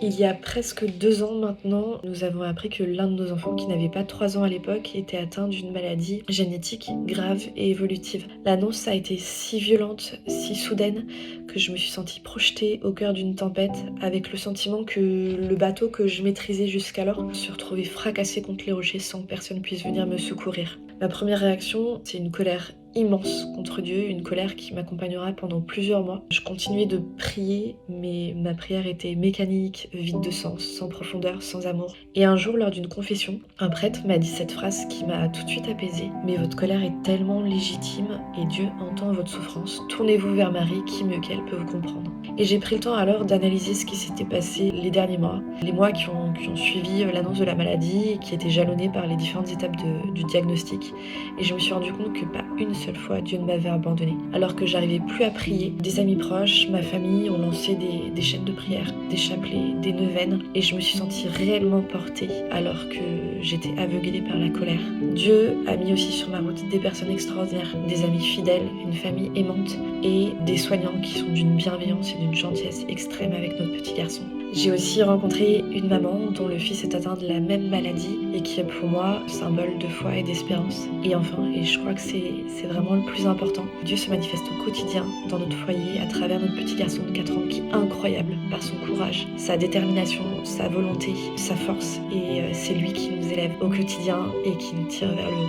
Il y a presque 2 ans maintenant, nous avons appris que l'un de nos enfants, qui n'avait pas 3 ans à l'époque, était atteint d'une maladie génétique grave et évolutive. L'annonce a été si violente, si soudaine, que je me suis sentie projetée au cœur d'une tempête, avec le sentiment que le bateau que je maîtrisais jusqu'alors se retrouvait fracassé contre les rochers sans que personne puisse venir me secourir. Ma première réaction, c'est une colère immense contre Dieu, une colère qui m'accompagnera pendant plusieurs mois. Je continuais de prier, mais ma prière était mécanique, vide de sens, sans profondeur, sans amour. Et un jour, lors d'une confession, un prêtre m'a dit cette phrase qui m'a tout de suite apaisée. « Mais votre colère est tellement légitime et Dieu entend votre souffrance. Tournez-vous vers Marie, qui mieux qu'elle peut vous comprendre. » Et j'ai pris le temps alors d'analyser ce qui s'était passé les derniers mois, les mois qui ont suivi l'annonce de la maladie et qui étaient jalonnés par les différentes étapes du diagnostic. Et je me suis rendu compte que pas une seule fois Dieu ne m'avait abandonnée. Alors que j'arrivais plus à prier, des amis proches, ma famille ont lancé des chaînes de prière, des chapelets, des neuvaines, et je me suis sentie réellement portée alors que j'étais aveuglée par la colère. Dieu a mis aussi sur ma route des personnes extraordinaires, des amis fidèles, une famille aimante et des soignants qui sont d'une bienveillance et d'une gentillesse extrême avec notre petit garçon. J'ai aussi rencontré une maman dont le fils est atteint de la même maladie et qui est pour moi symbole de foi et d'espérance. Et enfin, et je crois que c'est vraiment le plus important, Dieu se manifeste au quotidien dans notre foyer à travers notre petit garçon de 4 ans qui est incroyable par son courage, sa détermination, sa volonté, sa force. Et c'est lui qui nous élève au quotidien et qui nous tire vers le haut.